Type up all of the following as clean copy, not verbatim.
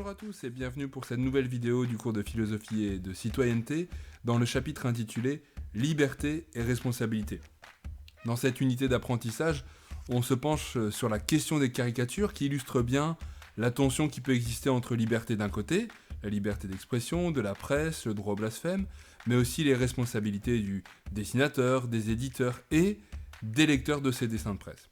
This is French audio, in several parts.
Bonjour à tous et bienvenue pour cette nouvelle vidéo du cours de philosophie et de citoyenneté dans le chapitre intitulé Liberté et responsabilité. Dans cette unité d'apprentissage, on se penche sur la question des caricatures qui illustre bien la tension qui peut exister entre liberté d'un côté, la liberté d'expression, de la presse, le droit au blasphème, mais aussi les responsabilités du dessinateur, des éditeurs et des lecteurs de ces dessins de presse.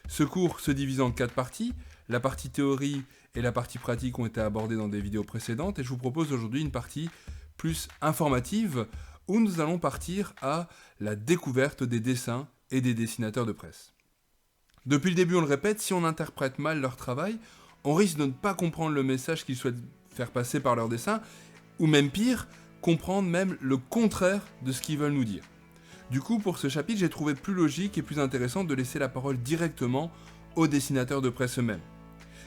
Ce cours se divise en 4 parties. La partie théorie et la partie pratique ont été abordées dans des vidéos précédentes et je vous propose aujourd'hui une partie plus informative où nous allons partir à la découverte des dessins et des dessinateurs de presse. Depuis le début, on le répète, si on interprète mal leur travail, on risque de ne pas comprendre le message qu'ils souhaitent faire passer par leur dessin, ou même pire, comprendre même le contraire de ce qu'ils veulent nous dire. Du coup, pour ce chapitre, j'ai trouvé plus logique et plus intéressant de laisser la parole directement aux dessinateurs de presse eux-mêmes.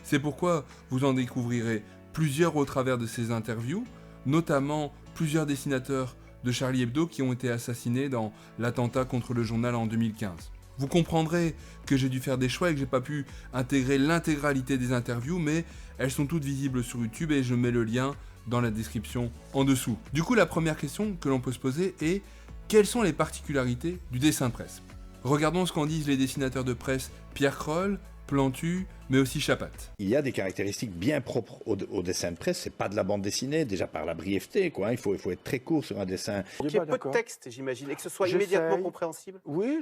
C'est pourquoi vous en découvrirez plusieurs au travers de ces interviews, notamment plusieurs dessinateurs de Charlie Hebdo qui ont été assassinés dans l'attentat contre le journal en 2015. Vous comprendrez que j'ai dû faire des choix et que j'ai pas pu intégrer l'intégralité des interviews, mais elles sont toutes visibles sur YouTube et je mets le lien dans la description en dessous. Du coup, la première question que l'on peut se poser est: quelles sont les particularités du dessin de presse? Regardons ce qu'en disent les dessinateurs de presse Pierre Kroll, Plantu, mais aussi Chapat. Il y a des caractéristiques bien propres au dessin de presse. C'est pas de la bande dessinée, déjà par la brièveté, quoi. Il faut être très court sur un dessin. Il y a peu de texte, j'imagine, et que ce soit immédiatement compréhensible. Oui,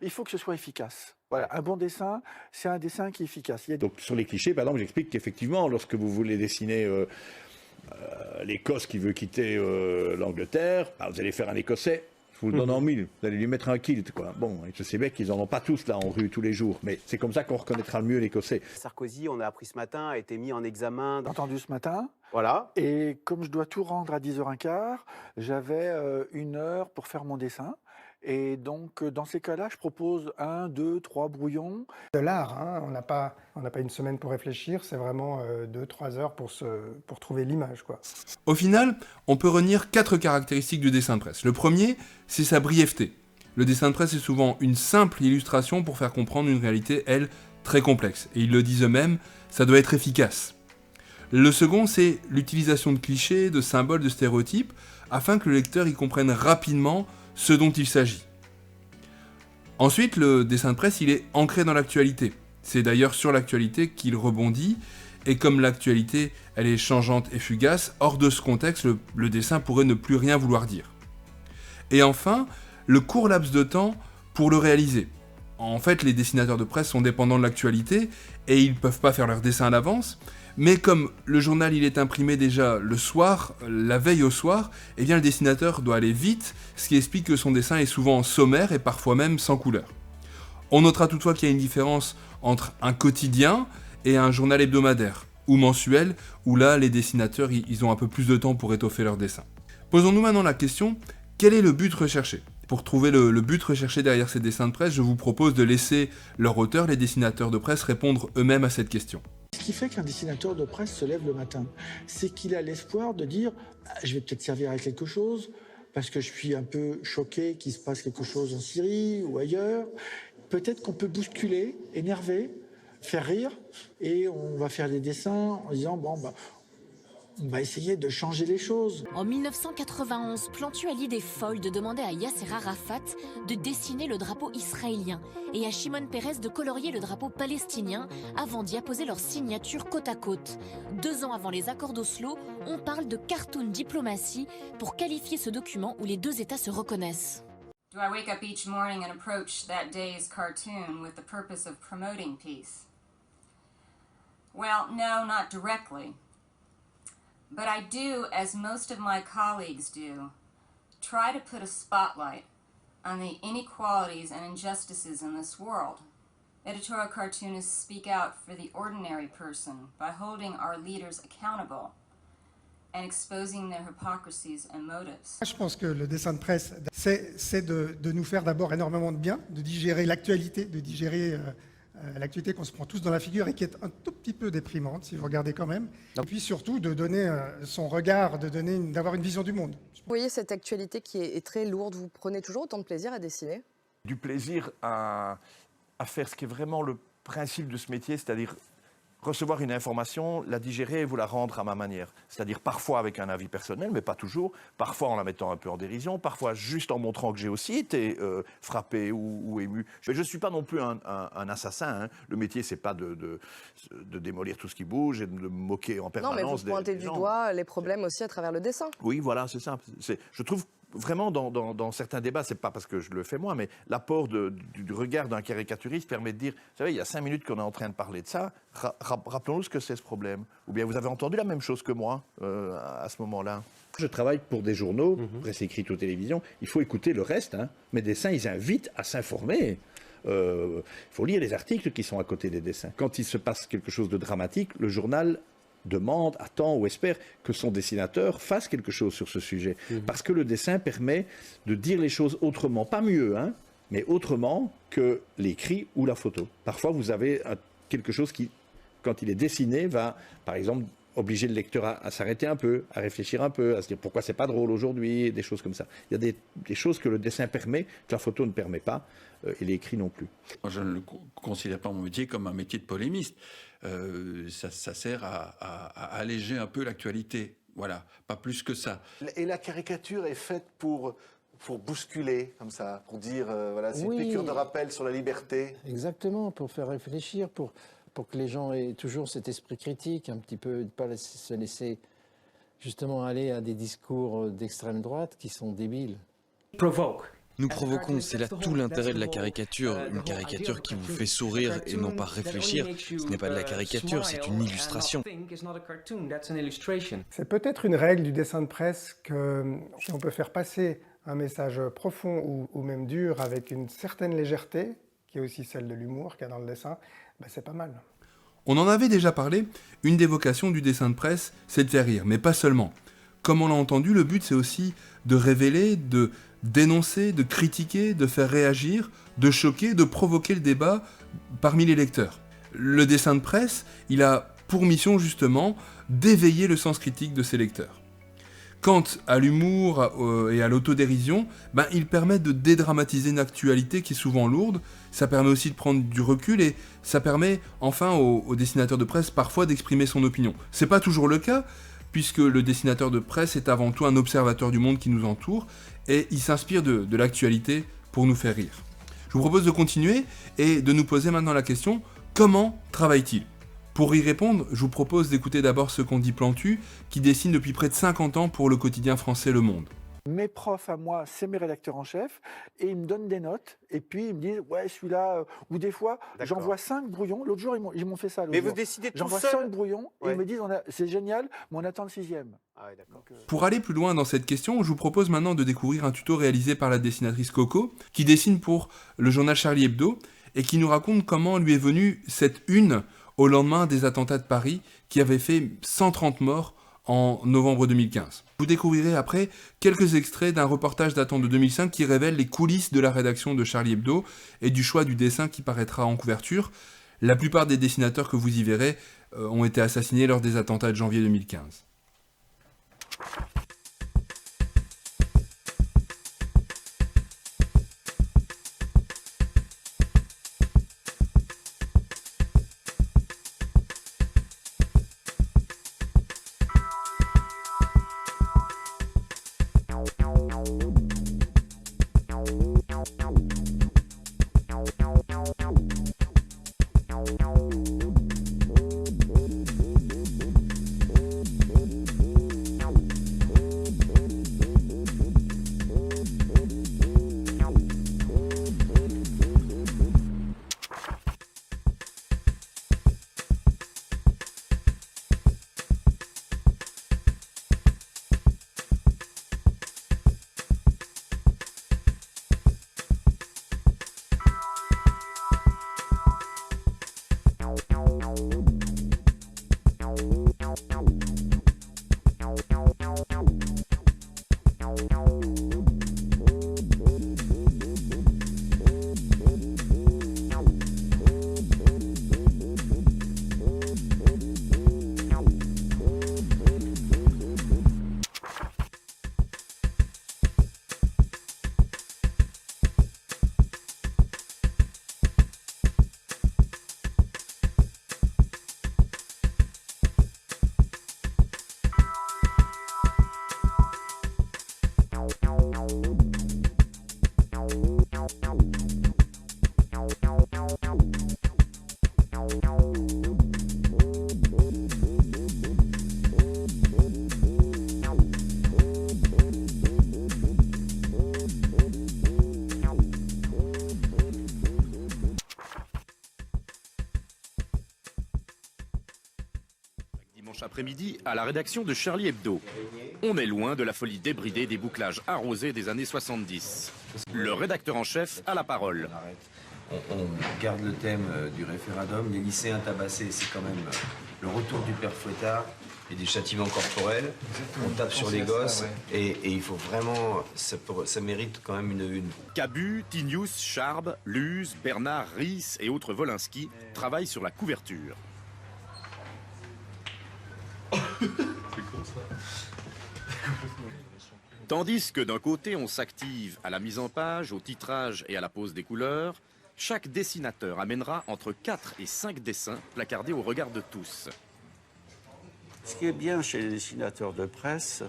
il faut que ce soit efficace. Voilà, un bon dessin, c'est un dessin qui est efficace. Donc sur les clichés, par exemple, j'explique qu'effectivement, lorsque vous voulez dessiner l'Écosse qui veut quitter l'Angleterre, vous allez faire un Écossais. Je vous le donne en mille, vous allez lui mettre un kilt, quoi. Bon, je sais bien qu'ils n'en ont pas tous là en rue tous les jours, mais c'est comme ça qu'on reconnaîtra le mieux l'Écossais. Sarkozy, on a appris ce matin, a été mis en examen. Entendu ce matin. Voilà. Et comme je dois tout rendre à 10h15, j'avais 1 heure pour faire mon dessin. Et donc, dans ces cas-là, je propose 1, 2, 3 brouillons. De l'art, hein. On n'a pas une semaine pour réfléchir, c'est vraiment 2-3 heures pour trouver l'image, quoi. Au final, on peut retenir 4 caractéristiques du dessin de presse. Le premier, c'est sa brièveté. Le dessin de presse est souvent une simple illustration pour faire comprendre une réalité, elle, très complexe. Et ils le disent eux-mêmes, ça doit être efficace. Le second, c'est l'utilisation de clichés, de symboles, de stéréotypes, afin que le lecteur y comprenne rapidement ce dont il s'agit. Ensuite, le dessin de presse, il est ancré dans l'actualité. C'est d'ailleurs sur l'actualité qu'il rebondit, et comme l'actualité, elle est changeante et fugace, hors de ce contexte, le dessin pourrait ne plus rien vouloir dire. Et enfin, le court laps de temps pour le réaliser. En fait, les dessinateurs de presse sont dépendants de l'actualité, et ils ne peuvent pas faire leur dessin à l'avance, mais comme le journal il est imprimé déjà le soir, la veille au soir, eh bien le dessinateur doit aller vite, ce qui explique que son dessin est souvent sommaire et parfois même sans couleur. On notera toutefois qu'il y a une différence entre un quotidien et un journal hebdomadaire, ou mensuel, où là les dessinateurs ils ont un peu plus de temps pour étoffer leur dessin. Posons-nous maintenant la question, quel est le but recherché ? Pour trouver le but recherché derrière ces dessins de presse, je vous propose de laisser leur auteur, les dessinateurs de presse, répondre eux-mêmes à cette question. Ce qui fait qu'un dessinateur de presse se lève le matin, c'est qu'il a l'espoir de dire « je vais peut-être servir à quelque chose, parce que je suis un peu choqué qu'il se passe quelque chose en Syrie ou ailleurs. Peut-être qu'on peut bousculer, énerver, faire rire, et on va faire des dessins en disant « on va essayer de changer les choses ». En 1991, Plantu a l'idée folle de demander à Yasser Arafat de dessiner le drapeau israélien et à Shimon Peres de colorier le drapeau palestinien avant d'y apposer leur signature côte à côte. 2 ans avant les accords d'Oslo, on parle de cartoon diplomatie pour qualifier ce document où les 2 États se reconnaissent. Do I wake up each morning and approach that day's cartoon with the purpose of promoting peace? Well, no, not directly. But I do, as most of my colleagues do, try to put a spotlight on the inequalities and injustices in this world. Editorial cartoonists speak out for the ordinary person by holding our leaders accountable and exposing their hypocrisies and motives. Je pense que le dessin de presse, c'est de nous faire d'abord énormément de bien, de digérer l'actualité, de digérer l'actualité qu'on se prend tous dans la figure et qui est un tout petit peu déprimante, si vous regardez quand même. Et puis surtout de donner son regard, d'avoir une vision du monde. Vous voyez cette actualité qui est très lourde, vous prenez toujours autant de plaisir à dessiner? Du plaisir à faire ce qui est vraiment le principe de ce métier, c'est-à-dire recevoir une information, la digérer et vous la rendre à ma manière. C'est-à-dire parfois avec un avis personnel, mais pas toujours. Parfois en la mettant un peu en dérision, parfois juste en montrant que j'ai aussi été frappé ou ému. Je ne suis pas non plus un assassin. Hein. Le métier, c'est pas de démolir tout ce qui bouge et de me moquer en permanence. Non, mais vous pointez du doigt les problèmes aussi à travers le dessin. Oui, voilà, c'est ça. Je trouve vraiment dans certains débats, c'est pas parce que je le fais moi, mais l'apport du regard d'un caricaturiste permet de dire, vous savez, il y a 5 minutes qu'on est en train de parler de ça, rappelons-nous ce que c'est ce problème. Ou bien vous avez entendu la même chose que moi à ce moment-là. Je travaille pour des journaux, presse écrite ou télévision, il faut écouter le reste. Hein. Mes dessins, ils invitent à s'informer. Il faut lire les articles qui sont à côté des dessins. Quand il se passe quelque chose de dramatique, le journal demande, attend ou espère que son dessinateur fasse quelque chose sur ce sujet. Parce que le dessin permet de dire les choses autrement, pas mieux, hein, mais autrement que l'écrit ou la photo. Parfois, vous avez quelque chose qui, quand il est dessiné, va, par exemple, obliger le lecteur à s'arrêter un peu, à réfléchir un peu, à se dire pourquoi c'est pas drôle aujourd'hui, des choses comme ça. Il y a des choses que le dessin permet, que la photo ne permet pas, et l'écrit non plus. Moi, je ne considère pas mon métier comme un métier de polémiste. Ça sert à alléger un peu l'actualité. Voilà, pas plus que ça. Et la caricature est faite pour bousculer, comme ça, pour dire, voilà, c'est une piqûre de rappel sur la liberté. Exactement, pour faire réfléchir, pour que les gens aient toujours cet esprit critique, un petit peu, de ne pas se laisser justement aller à des discours d'extrême droite qui sont débiles. Nous provoquons, c'est là tout l'intérêt de la caricature, une caricature qui vous fait sourire et non pas réfléchir. Ce n'est pas de la caricature, c'est une illustration. C'est peut-être une règle du dessin de presse que si on peut faire passer un message profond ou même dur avec une certaine légèreté, qui est aussi celle de l'humour qu'il y a dans le dessin, ben c'est pas mal. On en avait déjà parlé, une des vocations du dessin de presse, c'est de faire rire, mais pas seulement. Comme on l'a entendu, le but c'est aussi de révéler, de dénoncer, de critiquer, de faire réagir, de choquer, de provoquer le débat parmi les lecteurs. Le dessin de presse, il a pour mission justement d'éveiller le sens critique de ses lecteurs. Quant à l'humour et à l'autodérision, il permet de dédramatiser une actualité qui est souvent lourde, ça permet aussi de prendre du recul et ça permet enfin au dessinateur de presse parfois d'exprimer son opinion. C'est pas toujours le cas, puisque le dessinateur de presse est avant tout un observateur du monde qui nous entoure et il s'inspire de l'actualité pour nous faire rire. Je vous propose de continuer et de nous poser maintenant la question, comment travaille-t-il ? Pour y répondre, je vous propose d'écouter d'abord ce qu'on dit Plantu, qui dessine depuis près de 50 ans pour le quotidien français Le Monde. Mes profs à moi, c'est mes rédacteurs en chef, et ils me donnent des notes, et puis ils me disent, ouais, celui-là, ou des fois, j'envoie 5 brouillons. L'autre jour, ils m'ont fait ça. Mais vous décidez tout J'envoie seul ? 5 brouillons, et ils me disent, c'est génial, mais on attend le 6e. Ah ouais, d'accord. Pour aller plus loin dans cette question, je vous propose maintenant de découvrir un tuto réalisé par la dessinatrice Coco, qui dessine pour le journal Charlie Hebdo, et qui nous raconte comment lui est venue cette une au lendemain des attentats de Paris, qui avaient fait 130 morts en novembre 2015. Vous découvrirez après quelques extraits d'un reportage datant de 2005 qui révèle les coulisses de la rédaction de Charlie Hebdo et du choix du dessin qui paraîtra en couverture. La plupart des dessinateurs que vous y verrez ont été assassinés lors des attentats de janvier 2015. dimanche après-midi à la rédaction de Charlie Hebdo. On est loin de la folie débridée des bouclages arrosés des années 70. Le rédacteur en chef a la parole. On garde le thème du référendum. Les lycéens tabassés, c'est quand même le retour du père Fouettard et des châtiments corporels. On tape sur les gosses et il faut vraiment... Ça mérite quand même une une. Cabu, Tinius, Charb, Luz, Bernard, Ries et autres Wolinski travaillent sur la couverture. Tandis que d'un côté on s'active à la mise en page, au titrage et à la pose des couleurs, chaque dessinateur amènera entre 4 et 5 dessins placardés au regard de tous. Ce qui est bien chez les dessinateurs de presse,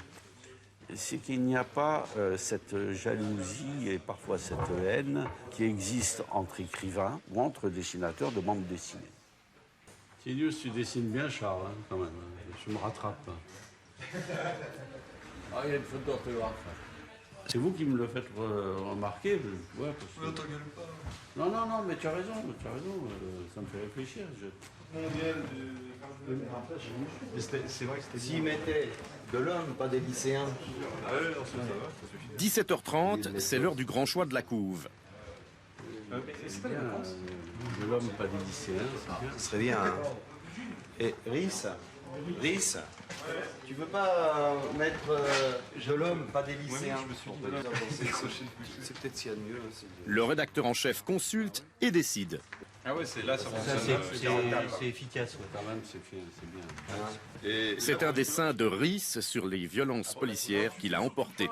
c'est qu'il n'y a pas cette jalousie et parfois cette haine qui existe entre écrivains ou entre dessinateurs de bande dessinée. Tinius, tu dessines bien, Charles, hein, quand même. Je me rattrape. Ah, il y a une faute d'orthographe. C'est vous qui me le faites remarquer. Ouais, parce que... t'engueule pas. Non, non, non, mais tu as raison, ça me fait réfléchir. Mondial c'est vrai que c'était... S'ils mettaient de l'homme, pas des lycéens. Ah ouais, non, ça va, 17h30, c'est l'heure du grand choix de la couve. C'est pas les vacances. De l'homme, pas des lycéens, c'est bien. Ce serait bien. Hein. Et Rhys, tu veux pas mettre de l'homme, pas des lycéens? C'est peut-être s'il y a de mieux. Le rédacteur en chef consulte et décide. Ah ouais, c'est là, ça c'est efficace. Quand même, c'est bien. C'est un dessin de Ries sur les violences policières qu'il a emporté.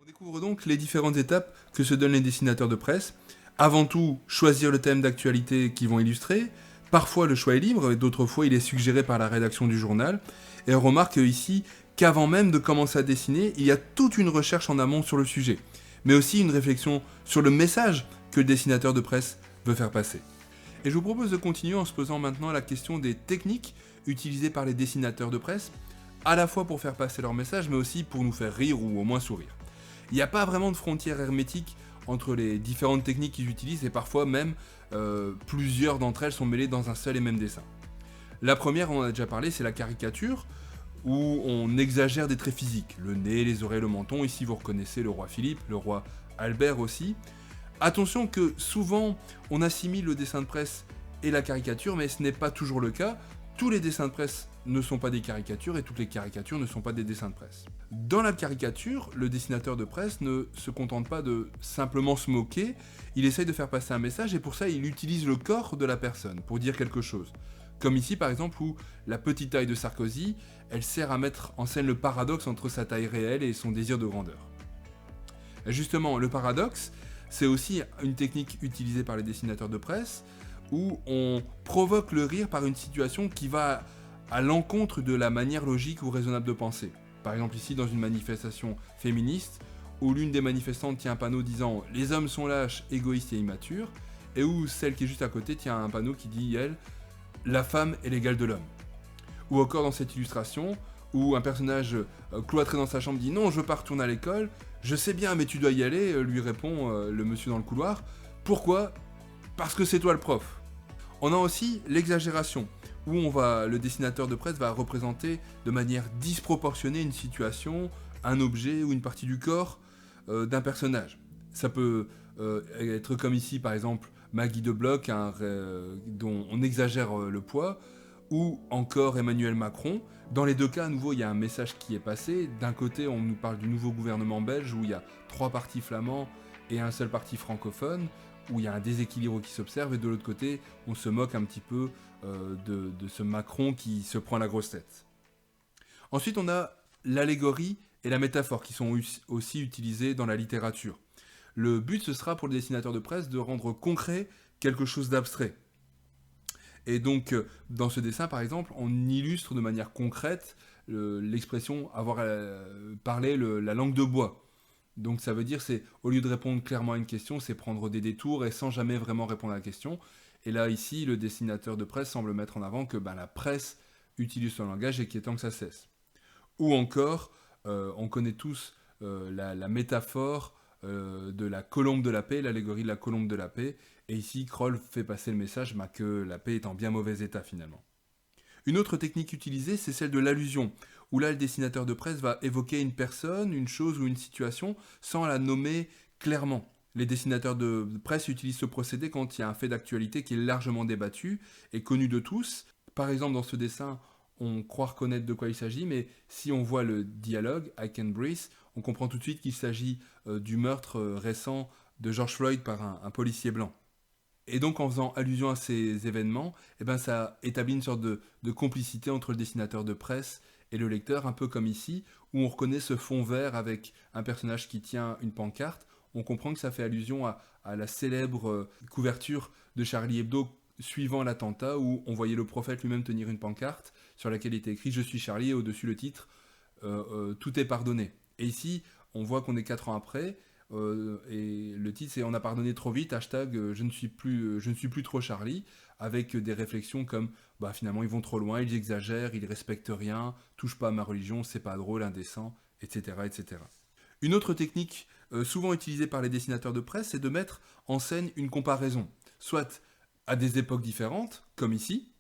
On découvre donc les différentes étapes que se donnent les dessinateurs de presse. Avant tout, choisir le thème d'actualité qu'ils vont illustrer. Parfois, le choix est libre, et d'autres fois, il est suggéré par la rédaction du journal. Et on remarque ici qu'avant même de commencer à dessiner, il y a toute une recherche en amont sur le sujet, mais aussi une réflexion sur le message que le dessinateur de presse veut faire passer. Et je vous propose de continuer en se posant maintenant la question des techniques utilisées par les dessinateurs de presse, à la fois pour faire passer leur message, mais aussi pour nous faire rire ou au moins sourire. Il n'y a pas vraiment de frontière hermétique entre les différentes techniques qu'ils utilisent, et parfois même plusieurs d'entre elles sont mêlées dans un seul et même dessin. La première, on en a déjà parlé, c'est la caricature, où on exagère des traits physiques, le nez, les oreilles, le menton. Ici vous reconnaissez le roi Philippe, le roi Albert aussi. Attention que souvent on assimile le dessin de presse et la caricature, mais ce n'est pas toujours le cas. Tous les dessins de presse ne sont pas des caricatures et toutes les caricatures ne sont pas des dessins de presse. Dans la caricature, le dessinateur de presse ne se contente pas de simplement se moquer, il essaye de faire passer un message et pour ça il utilise le corps de la personne pour dire quelque chose. Comme ici par exemple où la petite taille de Sarkozy, elle sert à mettre en scène le paradoxe entre sa taille réelle et son désir de grandeur. Et justement, le paradoxe, c'est aussi une technique utilisée par les dessinateurs de presse où on provoque le rire par une situation qui va à l'encontre de la manière logique ou raisonnable de penser. Par exemple ici dans une manifestation féministe, où l'une des manifestantes tient un panneau disant « Les hommes sont lâches, égoïstes et immatures », et où celle qui est juste à côté tient un panneau qui dit, elle, « La femme est l'égale de l'homme ». Ou encore dans cette illustration, où un personnage cloîtré dans sa chambre dit « Non, je veux pas retourner à l'école, je sais bien, mais tu dois y aller », lui répond le monsieur dans le couloir. Pourquoi ? Parce que c'est toi le prof. On a aussi l'exagération, où le dessinateur de presse va représenter de manière disproportionnée une situation, un objet ou une partie du corps d'un personnage. Ça peut être comme ici par exemple Maggie de Bloch, dont on exagère le poids, ou encore Emmanuel Macron. Dans les deux cas, à nouveau, il y a un message qui est passé. D'un côté, on nous parle du nouveau gouvernement belge, où il y a 3 partis flamands et un seul parti francophone, où il y a un déséquilibre qui s'observe, et de l'autre côté, on se moque un petit peu de ce Macron qui se prend la grosse tête. Ensuite, on a l'allégorie et la métaphore qui sont aussi utilisées dans la littérature. Le but, ce sera pour le dessinateur de presse de rendre concret quelque chose d'abstrait. Et donc, dans ce dessin, par exemple, on illustre de manière concrète l'expression « avoir parlé la langue de bois ». Donc ça veut dire, c'est au lieu de répondre clairement à une question, c'est prendre des détours et sans jamais vraiment répondre à la question. Et là, ici, le dessinateur de presse semble mettre en avant que la presse utilise son langage et qu'il est temps que ça cesse. Ou encore, on connaît tous la métaphore de la colombe de la paix, l'allégorie de la colombe de la paix. Et ici, Kroll fait passer le message que la paix est en bien mauvais état finalement. Une autre technique utilisée, c'est celle de l'allusion, où là, le dessinateur de presse va évoquer une personne, une chose ou une situation sans la nommer clairement. Les dessinateurs de presse utilisent ce procédé quand il y a un fait d'actualité qui est largement débattu et connu de tous. Par exemple, dans ce dessin, on croit reconnaître de quoi il s'agit, mais si on voit le dialogue « I can breathe », on comprend tout de suite qu'il s'agit du meurtre récent de George Floyd par un policier blanc. Et donc, en faisant allusion à ces événements, ça établit une sorte de complicité entre le dessinateur de presse et le lecteur, un peu comme ici, où on reconnaît ce fond vert avec un personnage qui tient une pancarte. On comprend que ça fait allusion à la célèbre couverture de Charlie Hebdo suivant l'attentat, où on voyait le prophète lui-même tenir une pancarte sur laquelle était écrit « Je suis Charlie » et au-dessus le titre « Tout est pardonné ». Et ici, on voit qu'on est 4 ans après, et le titre c'est « On a pardonné trop vite », hashtag je ne suis plus trop Charlie, avec des réflexions comme finalement ils vont trop loin, ils exagèrent, ils respectent rien, touche pas à ma religion, c'est pas drôle, indécent, etc. etc. Une autre technique souvent utilisée par les dessinateurs de presse, c'est de mettre en scène une comparaison, soit à des époques différentes, comme ici,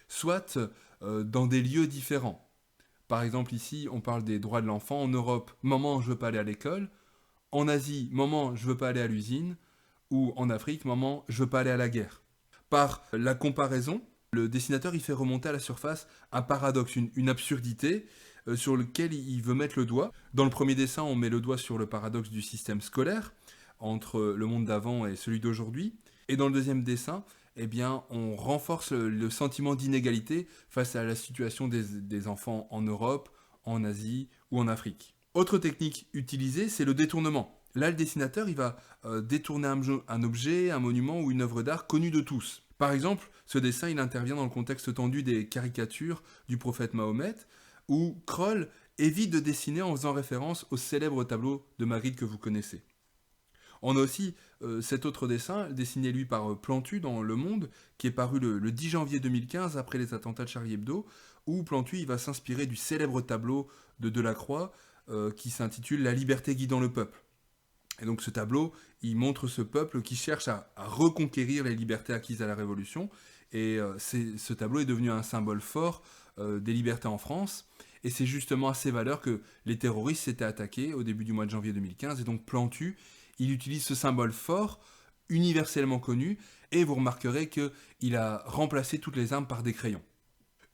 soit dans des lieux différents. Par exemple, ici, on parle des droits de l'enfant. En Europe, « Maman, je veux pas aller à l'école ». En Asie, « Maman, je veux pas aller à l'usine ». Ou en Afrique, « Maman, je veux pas aller à la guerre ». Par la comparaison, le dessinateur il fait remonter à la surface un paradoxe, une absurdité sur lequel il veut mettre le doigt. Dans le premier dessin, on met le doigt sur le paradoxe du système scolaire, entre le monde d'avant et celui d'aujourd'hui. Et dans le deuxième dessin, on renforce le sentiment d'inégalité face à la situation des enfants en Europe, en Asie ou en Afrique. Autre technique utilisée, c'est le détournement. Là, le dessinateur, il va détourner un objet, un monument ou une œuvre d'art connue de tous. Par exemple, ce dessin, il intervient dans le contexte tendu des caricatures du prophète Mahomet, où Kroll évite de dessiner en faisant référence au célèbre tableau de Magritte que vous connaissez. On a aussi cet autre dessin, dessiné lui par Plantu dans Le Monde, qui est paru le 10 janvier 2015, après les attentats de Charlie Hebdo, où Plantu il va s'inspirer du célèbre tableau de Delacroix, qui s'intitule « La liberté guidant le peuple ». Et donc ce tableau, il montre ce peuple qui cherche à reconquérir les libertés acquises à la Révolution, et ce tableau est devenu un symbole fort des libertés en France, et c'est justement à ces valeurs que les terroristes s'étaient attaqués au début du mois de janvier 2015, et donc Plantu, il utilise ce symbole fort, universellement connu, et vous remarquerez qu'il a remplacé toutes les armes par des crayons.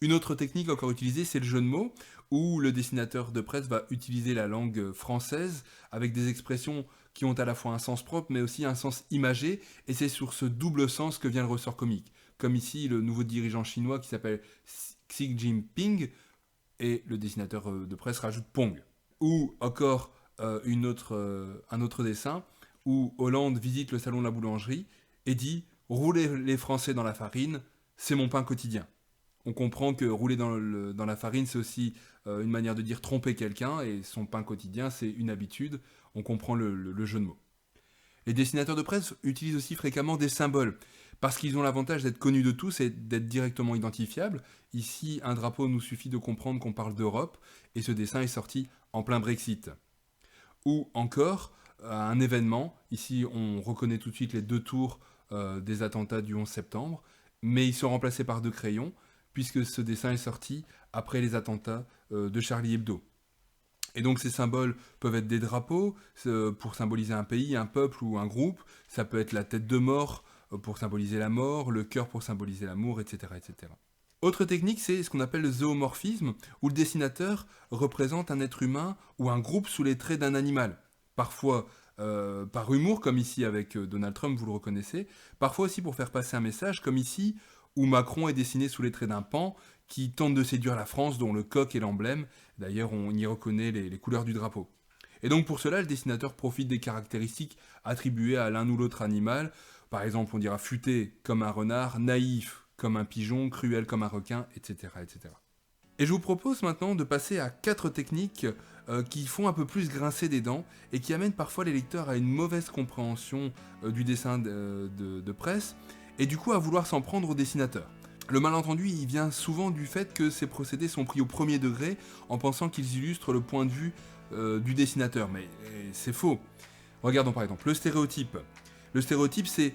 Une autre technique encore utilisée, c'est le jeu de mots, où le dessinateur de presse va utiliser la langue française avec des expressions qui ont à la fois un sens propre, mais aussi un sens imagé, et c'est sur ce double sens que vient le ressort comique. Comme ici, le nouveau dirigeant chinois qui s'appelle Xi Jinping, et le dessinateur de presse rajoute Pong. Ou encore un autre dessin, où Hollande visite le salon de la boulangerie et dit « Rouler les Français dans la farine, c'est mon pain quotidien ». On comprend que rouler dans la farine, c'est aussi une manière de dire tromper quelqu'un, et son pain quotidien, c'est une habitude. On comprend le jeu de mots. Les dessinateurs de presse utilisent aussi fréquemment des symboles, parce qu'ils ont l'avantage d'être connus de tous et d'être directement identifiables. Ici, un drapeau nous suffit de comprendre qu'on parle d'Europe, et ce dessin est sorti en plein Brexit. Ou encore, un événement, ici on reconnaît tout de suite les 2 tours des attentats du 11 septembre, mais ils sont remplacés par 2 crayons, puisque ce dessin est sorti après les attentats de Charlie Hebdo. Et donc ces symboles peuvent être des drapeaux pour symboliser un pays, un peuple ou un groupe, ça peut être la tête de mort pour symboliser la mort, le cœur pour symboliser l'amour, etc., etc. Autre technique, c'est ce qu'on appelle le zoomorphisme, où le dessinateur représente un être humain ou un groupe sous les traits d'un animal. Parfois par humour, comme ici avec Donald Trump, vous le reconnaissez, parfois aussi pour faire passer un message, comme ici, où Macron est dessiné sous les traits d'un paon qui tente de séduire la France, dont le coq est l'emblème. D'ailleurs, on y reconnaît les couleurs du drapeau. Et donc pour cela, le dessinateur profite des caractéristiques attribuées à l'un ou l'autre animal. Par exemple, on dira futé comme un renard, naïf comme un pigeon, cruel comme un requin, etc., etc. Et je vous propose maintenant de passer à 4 techniques qui font un peu plus grincer des dents et qui amènent parfois les lecteurs à une mauvaise compréhension du dessin de presse, et du coup à vouloir s'en prendre au dessinateur. Le malentendu, il vient souvent du fait que ces procédés sont pris au premier degré en pensant qu'ils illustrent le point de vue du dessinateur, mais c'est faux. Regardons par exemple le stéréotype. Le stéréotype, c'est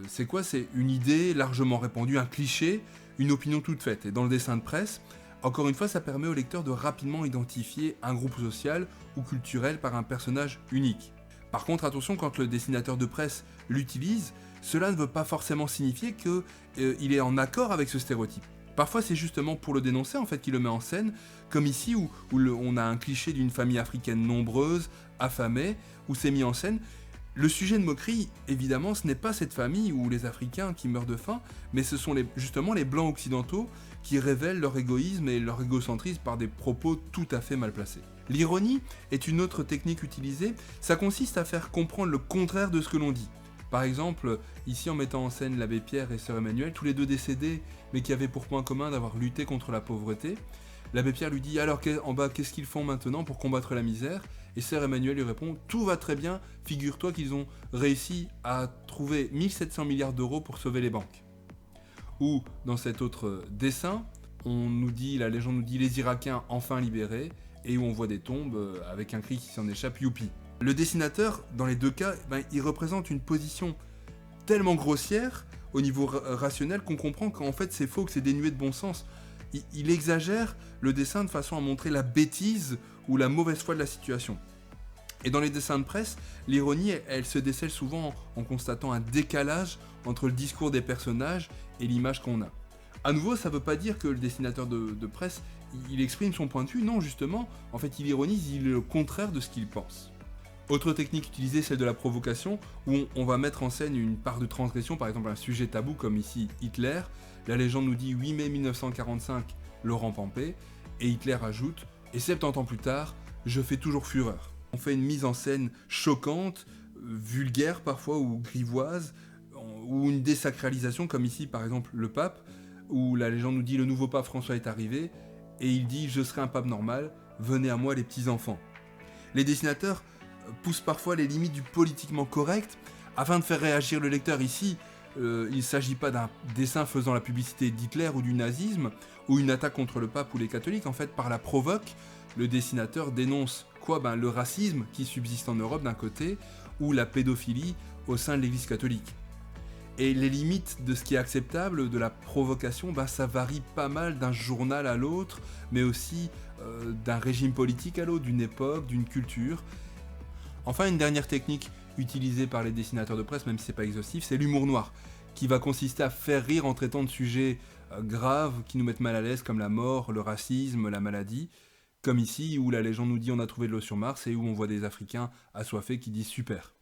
c'est quoi? C'est une idée largement répandue, un cliché, une opinion toute faite. Et dans le dessin de presse, encore une fois, ça permet au lecteur de rapidement identifier un groupe social ou culturel par un personnage unique. Par contre, attention, quand le dessinateur de presse l'utilise, cela ne veut pas forcément signifier qu'il est en accord avec ce stéréotype. Parfois, c'est justement pour le dénoncer en fait qu'il le met en scène, comme ici où on a un cliché d'une famille africaine nombreuse, affamée, où c'est mis en scène. Le sujet de moquerie, évidemment, ce n'est pas cette famille ou les Africains qui meurent de faim, mais ce sont justement les Blancs occidentaux qui révèlent leur égoïsme et leur égocentrisme par des propos tout à fait mal placés. L'ironie est une autre technique utilisée, ça consiste à faire comprendre le contraire de ce que l'on dit. Par exemple, ici en mettant en scène l'abbé Pierre et sœur Emmanuelle, tous les deux décédés, mais qui avaient pour point commun d'avoir lutté contre la pauvreté, l'abbé Pierre lui dit « Alors en bas, qu'est-ce qu'ils font maintenant pour combattre la misère ?» Et sœur Emmanuelle lui répond « Tout va très bien, figure-toi qu'ils ont réussi à trouver 1700 milliards d'euros pour sauver les banques. » Ou, dans cet autre dessin, la légende nous dit « Les Irakiens enfin libérés » et où on voit des tombes avec un cri qui s'en échappe « Youpi ». Le dessinateur, dans les deux cas, il représente une position tellement grossière au niveau rationnel qu'on comprend qu'en fait c'est faux, que c'est dénué de bon sens. Il exagère le dessin de façon à montrer la bêtise ou la mauvaise foi de la situation. Et dans les dessins de presse, l'ironie, elle se décèle souvent en constatant un décalage entre le discours des personnages et l'image qu'on a. À nouveau, ça ne veut pas dire que le dessinateur de presse, il exprime son point de vue, non justement, en fait il ironise, il est le contraire de ce qu'il pense. Autre technique utilisée, celle de la provocation, où on va mettre en scène une part de transgression, par exemple un sujet tabou comme ici Hitler. La légende nous dit 8 mai 1945, Laurent Pampé, et Hitler ajoute « Et 70 ans plus tard, je fais toujours fureur ». On fait une mise en scène choquante, vulgaire parfois, ou grivoise, ou une désacralisation comme ici par exemple le pape, où la légende nous dit « Le nouveau pape François est arrivé », et il dit « Je serai un pape normal, venez à moi les petits-enfants ». Les dessinateurs poussent parfois les limites du politiquement correct afin de faire réagir le lecteur. Ici, il ne s'agit pas d'un dessin faisant la publicité d'Hitler ou du nazisme, ou une attaque contre le pape ou les catholiques. En fait, par la provoque, le dessinateur dénonce le racisme qui subsiste en Europe d'un côté, ou la pédophilie au sein de l'Église catholique. Et les limites de ce qui est acceptable, de la provocation, ça varie pas mal d'un journal à l'autre, mais aussi d'un régime politique à l'autre, d'une époque, d'une culture. Enfin, une dernière technique utilisée par les dessinateurs de presse, même si c'est pas exhaustif, c'est l'humour noir, qui va consister à faire rire en traitant de sujets graves qui nous mettent mal à l'aise, comme la mort, le racisme, la maladie, comme ici, où la légende nous dit on a trouvé de l'eau sur Mars, et où on voit des Africains assoiffés qui disent super.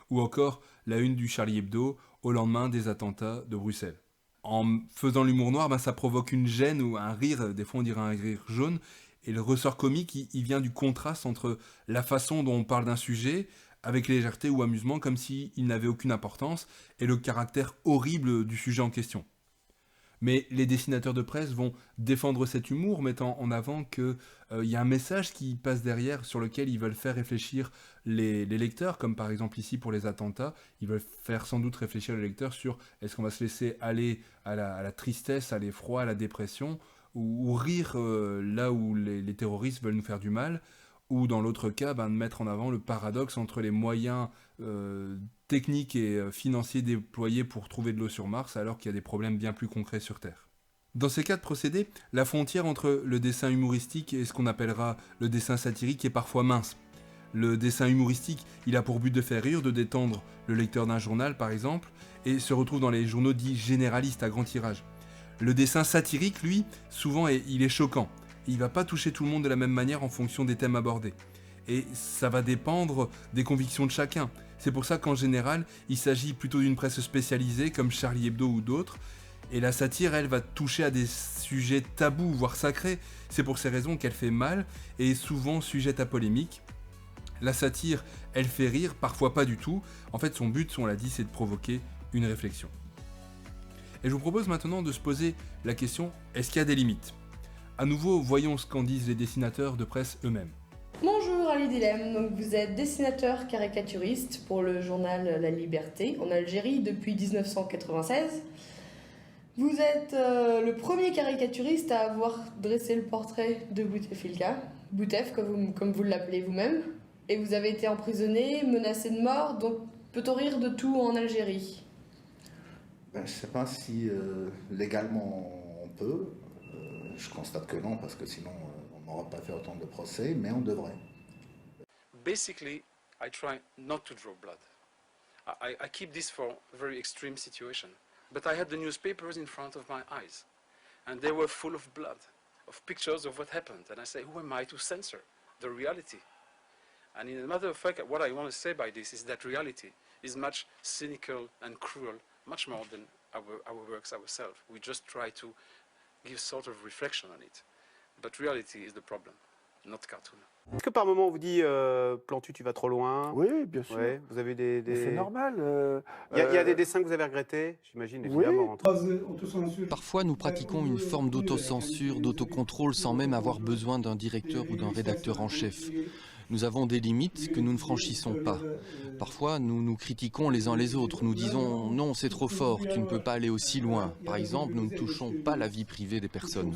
Ou encore la une du Charlie Hebdo, au lendemain des attentats de Bruxelles. En faisant l'humour noir, ça provoque une gêne ou un rire, des fois on dirait un rire jaune, et le ressort comique, il vient du contraste entre la façon dont on parle d'un sujet, avec légèreté ou amusement, comme s'il n'avait aucune importance, et le caractère horrible du sujet en question. Mais les dessinateurs de presse vont défendre cet humour, mettant en avant qu'il y a un message qui passe derrière, sur lequel ils veulent faire réfléchir les lecteurs, comme par exemple ici pour les attentats, ils veulent faire sans doute réfléchir les lecteurs sur est-ce qu'on va se laisser aller à la tristesse, à l'effroi, à la dépression, ou rire là où les terroristes veulent nous faire du mal, ou dans l'autre cas, de mettre en avant le paradoxe entre les moyens techniques et financiers déployés pour trouver de l'eau sur Mars, alors qu'il y a des problèmes bien plus concrets sur Terre. Dans ces cas de procédés, la frontière entre le dessin humoristique et ce qu'on appellera le dessin satirique est parfois mince. Le dessin humoristique, il a pour but de faire rire, de détendre le lecteur d'un journal par exemple, et se retrouve dans les journaux dits généralistes à grand tirage. Le dessin satirique, lui, souvent il est choquant. Il ne va pas toucher tout le monde de la même manière en fonction des thèmes abordés. Et ça va dépendre des convictions de chacun. C'est pour ça qu'en général, il s'agit plutôt d'une presse spécialisée comme Charlie Hebdo ou d'autres. Et la satire, elle, va toucher à des sujets tabous, voire sacrés. C'est pour ces raisons qu'elle fait mal et est souvent sujette à polémique. La satire, elle fait rire, parfois pas du tout. En fait, son but, on l'a dit, c'est de provoquer une réflexion. Et je vous propose maintenant de se poser la question, est-ce qu'il y a des limites ? À nouveau, voyons ce qu'en disent les dessinateurs de presse eux-mêmes. Bonjour Ali Dilem, donc vous êtes dessinateur caricaturiste pour le journal La Liberté en Algérie depuis 1996. Vous êtes le premier caricaturiste à avoir dressé le portrait de Bouteflika, Boutef comme vous l'appelez vous-même, et vous avez été emprisonné, menacé de mort, donc peut-on rire de tout en Algérie ? Je ne sais pas si légalement on peut. Je constate que non, parce que sinon on n'aurait pas fait autant de procès, mais on devrait. Basically, I try not to draw blood. I keep this for a very extreme situation. But I had the newspapers in front of my eyes, and they were full of blood, of pictures of what happened. And I say, who am I to censor the reality? And in a matter of fact, what I want to say by this is that reality is much cynical and cruel, much more than our works ourselves. We just try to give sort of reflection on it. But reality is the problem, not cartoon. Est-ce que par moment on vous dit Plantu, tu vas trop loin? Oui, bien sûr. Ouais, vous avez des... C'est normal. Il y a des dessins que vous avez regrettés, j'imagine, évidemment. Parfois, nous pratiquons une forme d'autocensure, d'autocontrôle sans même avoir besoin d'un directeur ou d'un rédacteur en chef. Nous avons des limites que nous ne franchissons pas. Parfois, nous nous critiquons les uns les autres. Nous disons « non, c'est trop fort, tu ne peux pas aller aussi loin ». Par exemple, nous ne touchons pas la vie privée des personnes.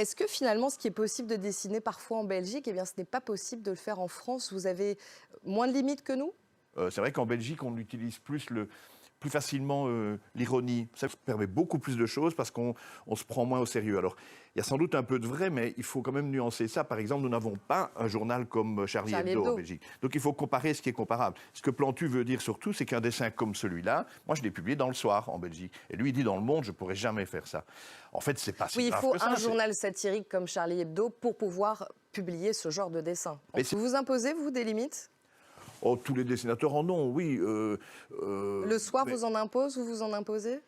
Est-ce que finalement, ce qui est possible de dessiner parfois en Belgique, eh bien, ce n'est pas possible de le faire en France? Vous avez moins de limites que nous? C'est vrai qu'en Belgique, on utilise plus facilement l'ironie. Ça permet beaucoup plus de choses parce qu'on se prend moins au sérieux. Alors, il y a sans doute un peu de vrai, mais il faut quand même nuancer ça. Par exemple, nous n'avons pas un journal comme Charlie Hebdo en Belgique. Donc, il faut comparer ce qui est comparable. Ce que Plantu veut dire surtout, c'est qu'un dessin comme celui-là, moi, je l'ai publié dans Le Soir en Belgique. Et lui, il dit dans Le Monde, je ne pourrais jamais faire ça. En fait, c'est pas si grave que ça. Oui, il faut un journal satirique comme Charlie Hebdo pour pouvoir publier ce genre de dessin. Vous vous imposez, vous, des limites? Oh, tous les dessinateurs en ont, oui. Le Soir vous en impose ou vous en imposez?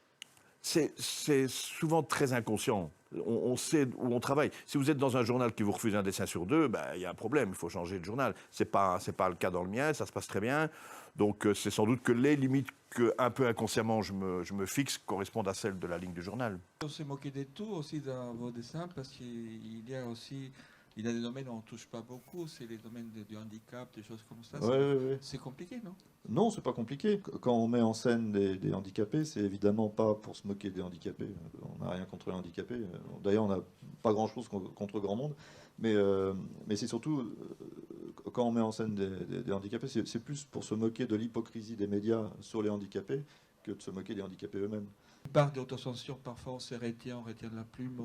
C'est souvent très inconscient. On sait où on travaille. Si vous êtes dans un journal qui vous refuse un dessin sur deux, il y a un problème, il faut changer de journal. C'est pas le cas dans le mien, ça se passe très bien. Donc c'est sans doute que les limites que, un peu inconsciemment, je me fixe correspondent à celles de la ligne du journal. On s'est moqué des tout aussi dans vos dessins parce qu'il y a aussi... Il y a des domaines où on ne touche pas beaucoup, c'est les domaines du handicap, des choses comme ça. C'est compliqué, non? Non, c'est pas compliqué. Quand on met en scène des handicapés, c'est évidemment pas pour se moquer des handicapés. On n'a rien contre les handicapés. D'ailleurs, on n'a pas grand-chose contre grand monde. Mais c'est surtout, quand on met en scène des handicapés, c'est plus pour se moquer de l'hypocrisie des médias sur les handicapés que de se moquer des handicapés eux-mêmes. Par d'autocensure, parfois on se retient, de la plume,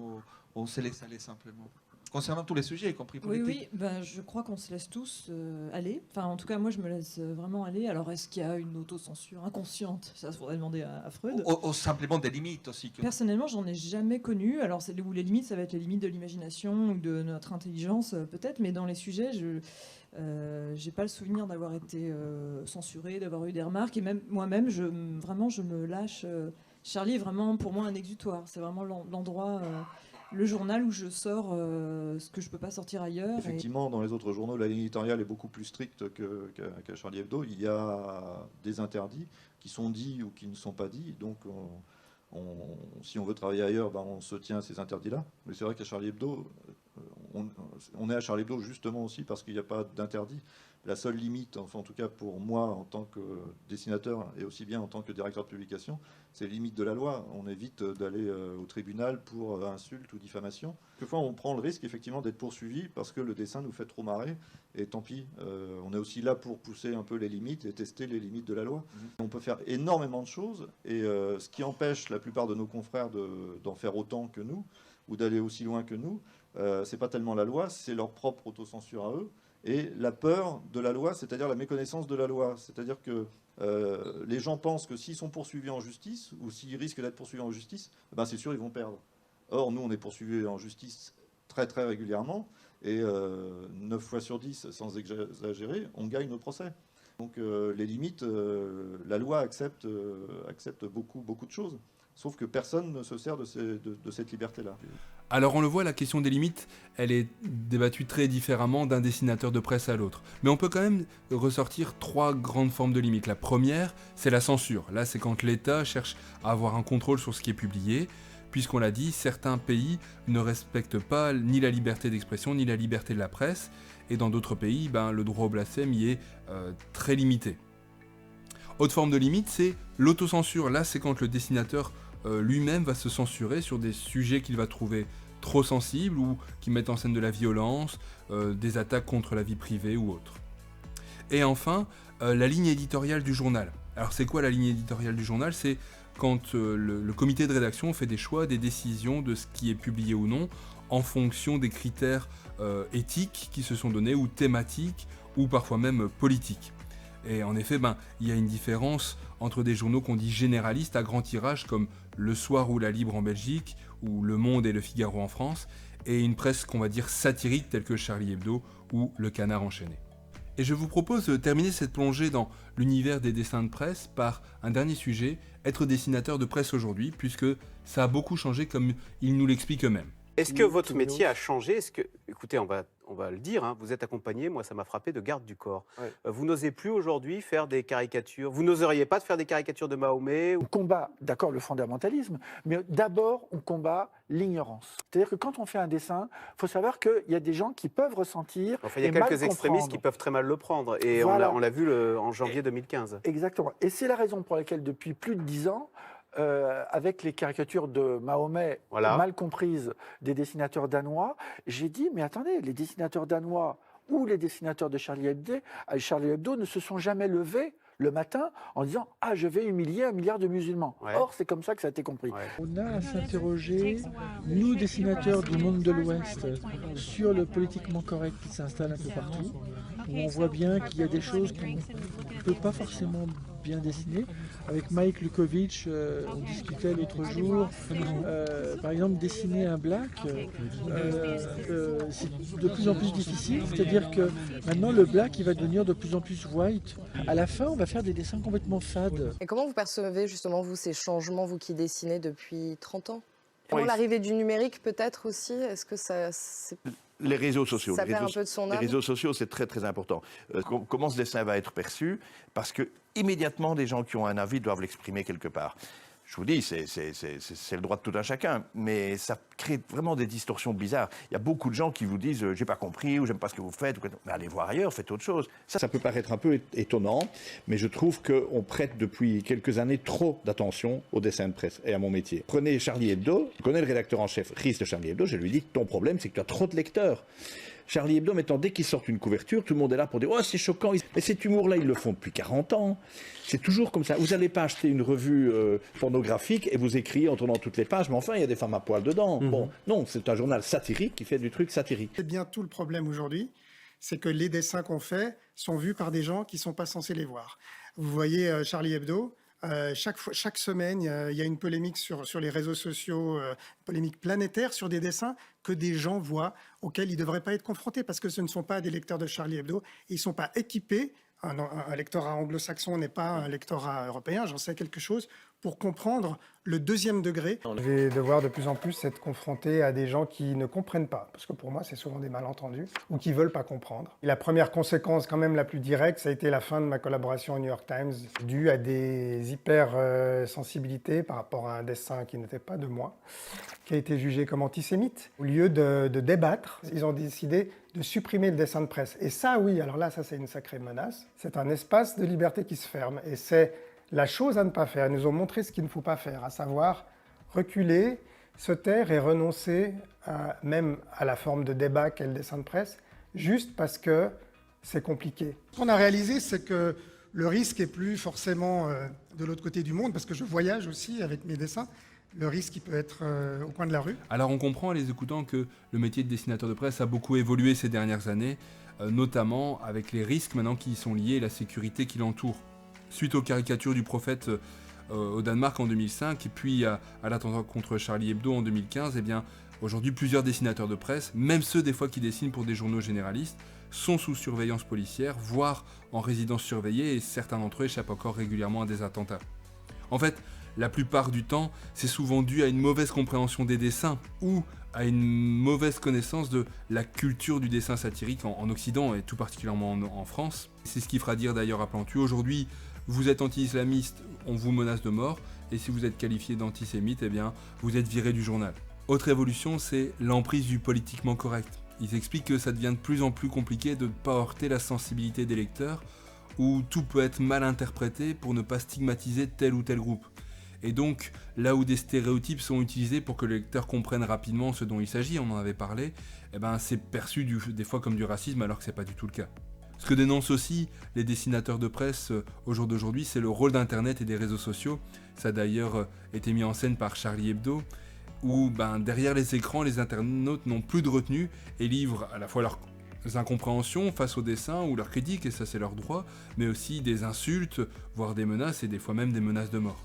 on se laisse aller simplement. Concernant tous les sujets, y compris politiques. Oui, je crois qu'on se laisse tous aller. Enfin, en tout cas, moi, je me laisse vraiment aller. Alors, est-ce qu'il y a une autocensure inconsciente? Ça, il faudrait demander à Freud. Ou simplement des limites aussi. Personnellement, j'en ai jamais connu. Alors, où les limites, ça va être les limites de l'imagination ou de notre intelligence, peut-être. Mais dans les sujets, j'ai pas le souvenir d'avoir été censurée, d'avoir eu des remarques. Et même moi-même, je me lâche. Charlie est vraiment, pour moi, un exutoire. C'est vraiment l'endroit... le journal où je sors ce que je ne peux pas sortir ailleurs. Effectivement, dans les autres journaux, la ligne éditoriale est beaucoup plus stricte qu'à Charlie Hebdo. Il y a des interdits qui sont dits ou qui ne sont pas dits. Donc, si on veut travailler ailleurs, on se tient à ces interdits-là. Mais c'est vrai qu'à Charlie Hebdo, on est à Charlie Hebdo justement aussi parce qu'il n'y a pas d'interdit. La seule limite, enfin en tout cas pour moi en tant que dessinateur et aussi bien en tant que directeur de publication, c'est les limites de la loi. On évite d'aller au tribunal pour insulte ou diffamation. Quelquefois on prend le risque effectivement d'être poursuivi parce que le dessin nous fait trop marrer et tant pis. On est aussi là pour pousser un peu les limites et tester les limites de la loi. On peut faire énormément de choses et ce qui empêche la plupart de nos confrères d'en faire autant que nous ou d'aller aussi loin que nous, c'est pas tellement la loi, c'est leur propre autocensure à eux. Et la peur de la loi, c'est-à-dire la méconnaissance de la loi. C'est-à-dire que les gens pensent que s'ils sont poursuivis en justice, ou s'ils risquent d'être poursuivis en justice, c'est sûr, ils vont perdre. Or, nous, on est poursuivis en justice très très régulièrement, et 9 fois sur 10, sans exagérer, on gagne nos procès. Donc les limites, la loi accepte beaucoup de choses. Sauf que personne ne se sert de cette liberté-là. Alors on le voit, la question des limites, elle est débattue très différemment d'un dessinateur de presse à l'autre. Mais on peut quand même ressortir 3 grandes formes de limites. La première, c'est la censure. Là, c'est quand l'État cherche à avoir un contrôle sur ce qui est publié. Puisqu'on l'a dit, certains pays ne respectent pas ni la liberté d'expression, ni la liberté de la presse. Et dans d'autres pays, le droit au blasphème y est très limité. Autre forme de limite, c'est l'autocensure. Là, c'est quand le dessinateur lui-même va se censurer sur des sujets qu'il va trouver trop sensibles ou qui mettent en scène de la violence, des attaques contre la vie privée ou autre. Et enfin, la ligne éditoriale du journal. Alors c'est quoi la ligne éditoriale du journal? C'est quand le comité de rédaction fait des choix, des décisions de ce qui est publié ou non, en fonction des critères éthiques qui se sont donnés, ou thématiques, ou parfois même politiques. Et en effet, il y a une différence entre des journaux qu'on dit généralistes à grand tirage, comme Le Soir ou La Libre en Belgique, ou Le Monde et Le Figaro en France, et une presse qu'on va dire satirique telle que Charlie Hebdo ou Le Canard enchaîné. Et je vous propose de terminer cette plongée dans l'univers des dessins de presse par un dernier sujet, être dessinateur de presse aujourd'hui, puisque ça a beaucoup changé comme ils nous l'expliquent eux-mêmes. Est-ce que votre métier a changé? Écoutez, on va le dire, hein, vous êtes accompagné, moi ça m'a frappé, de garde du corps. Ouais. Vous n'osez plus aujourd'hui faire des caricatures. Vous n'oseriez pas de faire des caricatures de Mahomet? On combat, d'accord, le fondamentalisme, mais d'abord on combat l'ignorance. C'est-à-dire que quand on fait un dessin, il faut savoir qu'il y a des gens qui peuvent ressentir. Enfin, il y a quelques extrémistes qui peuvent très mal le prendre, et voilà. on l'a vu en janvier 2015. Exactement. Et c'est la raison pour laquelle depuis plus de 10 ans, avec les caricatures de Mahomet mal comprises des dessinateurs danois, j'ai dit, mais attendez, les dessinateurs danois ou les dessinateurs de Charlie Hebdo ne se sont jamais levés le matin en disant « Ah, je vais humilier 1 milliard de musulmans ». Or, c'est comme ça que ça a été compris. On a à s'interroger, nous, dessinateurs du monde de l'Ouest, sur le politiquement correct qui s'installe un peu partout, où on voit bien qu'il y a des choses qu'on ne peut pas forcément bien dessiner. Avec Mike Lukovic, on discutait l'autre jour, par exemple, dessiner un black, c'est de plus en plus difficile, c'est-à-dire que maintenant le black il va devenir de plus en plus white. À la fin, on va faire des dessins complètement fades. Et comment vous percevez justement, vous, ces changements, vous qui dessinez depuis 30 ans? Comment l'arrivée du numérique peut-être aussi? Est-ce que les réseaux sociaux. Ça perd un peu de son âme. Les réseaux sociaux, c'est très très important. Comment ce dessin va être perçu? Parce que immédiatement, des gens qui ont un avis doivent l'exprimer quelque part. Je vous dis, c'est le droit de tout un chacun, mais ça crée vraiment des distorsions bizarres. Il y a beaucoup de gens qui vous disent « j'ai pas compris » ou « j'aime pas ce que vous faites », mais allez voir ailleurs, faites autre chose. Ça peut paraître un peu étonnant, mais je trouve qu'on prête depuis quelques années trop d'attention au dessin de presse et à mon métier. Prenez Charlie Hebdo, je connais le rédacteur en chef Rhys de Charlie Hebdo, je lui dis « ton problème, c'est que tu as trop de lecteurs ». Charlie Hebdo, maintenant, dès qu'ils sortent une couverture, tout le monde est là pour dire « oh, c'est choquant ». Mais cet humour-là, ils le font depuis 40 ans. C'est toujours comme ça. Vous n'allez pas acheter une revue pornographique et vous écrivez en tournant toutes les pages, mais enfin, il y a des femmes à poil dedans. Bon, non, c'est un journal satirique qui fait du truc satirique. C'est bien tout le problème aujourd'hui, c'est que les dessins qu'on fait sont vus par des gens qui ne sont pas censés les voir. Vous voyez Charlie Hebdo, chaque semaine, il y a une polémique sur les réseaux sociaux, une polémique planétaire sur des dessins que des gens voient, auxquels ils ne devraient pas être confrontés, parce que ce ne sont pas des lecteurs de Charlie Hebdo, ils ne sont pas équipés. Un lectorat anglo-saxon n'est pas un lectorat européen, j'en sais quelque chose, pour comprendre le deuxième degré. Je vais devoir de plus en plus être confronté à des gens qui ne comprennent pas, parce que pour moi c'est souvent des malentendus, ou qui ne veulent pas comprendre. Et la première conséquence quand même la plus directe, ça a été la fin de ma collaboration au New York Times, due à des hypersensibilités par rapport à un dessin qui n'était pas de moi, qui a été jugé comme antisémite. Au lieu de débattre, ils ont décidé de supprimer le dessin de presse. Et ça, oui, alors là, ça c'est une sacrée menace. C'est un espace de liberté qui se ferme, et c'est la chose à ne pas faire. Ils nous ont montré ce qu'il ne faut pas faire, à savoir reculer, se taire et renoncer même à la forme de débat qu'est le dessin de presse, juste parce que c'est compliqué. Ce qu'on a réalisé, c'est que le risque est plus forcément de l'autre côté du monde, parce que je voyage aussi avec mes dessins. Le risque, il peut être au coin de la rue. Alors on comprend en les écoutant que le métier de dessinateur de presse a beaucoup évolué ces dernières années, notamment avec les risques maintenant qui y sont liés et la sécurité qui l'entoure. Suite aux caricatures du prophète au Danemark en 2005 et puis à l'attentat contre Charlie Hebdo en 2015, eh bien, aujourd'hui plusieurs dessinateurs de presse, même ceux des fois qui dessinent pour des journaux généralistes, sont sous surveillance policière, voire en résidence surveillée, et certains d'entre eux échappent encore régulièrement à des attentats. En fait, la plupart du temps, c'est souvent dû à une mauvaise compréhension des dessins ou à une mauvaise connaissance de la culture du dessin satirique en Occident et tout particulièrement en France. C'est ce qui fera dire d'ailleurs à Plantu, aujourd'hui, vous êtes anti-islamiste, on vous menace de mort, et si vous êtes qualifié d'antisémite, eh bien, vous êtes viré du journal. Autre évolution, c'est l'emprise du politiquement correct. Ils expliquent que ça devient de plus en plus compliqué de ne pas heurter la sensibilité des lecteurs, où tout peut être mal interprété pour ne pas stigmatiser tel ou tel groupe. Et donc, là où des stéréotypes sont utilisés pour que le lecteur comprenne rapidement ce dont il s'agit, on en avait parlé, eh ben, c'est perçu des fois comme du racisme alors que c'est pas du tout le cas. Ce que dénoncent aussi les dessinateurs de presse au jour d'aujourd'hui, c'est le rôle d'Internet et des réseaux sociaux. Ça a d'ailleurs été mis en scène par Charlie Hebdo, où derrière les écrans, les internautes n'ont plus de retenue et livrent à la fois leurs incompréhensions face aux dessins ou leurs critiques, et ça c'est leur droit, mais aussi des insultes, voire des menaces, et des fois même des menaces de mort.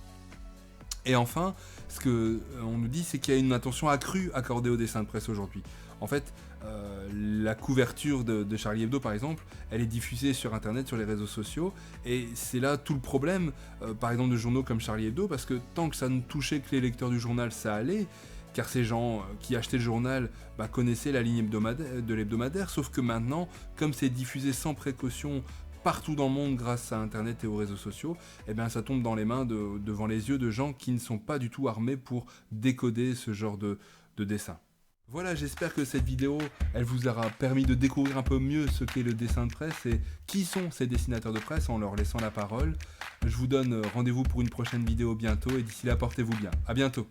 Et enfin, ce qu'on nous dit, c'est qu'il y a une attention accrue accordée aux dessins de presse aujourd'hui. En fait, la couverture de Charlie Hebdo, par exemple, elle est diffusée sur Internet, sur les réseaux sociaux, et c'est là tout le problème, par exemple, de journaux comme Charlie Hebdo, parce que tant que ça ne touchait que les lecteurs du journal, ça allait, car ces gens qui achetaient le journal connaissaient la ligne de l'hebdomadaire, sauf que maintenant, comme c'est diffusé sans précaution partout dans le monde grâce à Internet et aux réseaux sociaux, ça tombe dans les mains devant les yeux de gens qui ne sont pas du tout armés pour décoder ce genre de dessin. Voilà, j'espère que cette vidéo, elle vous aura permis de découvrir un peu mieux ce qu'est le dessin de presse et qui sont ces dessinateurs de presse en leur laissant la parole. Je vous donne rendez-vous pour une prochaine vidéo bientôt et d'ici là, portez-vous bien. À bientôt.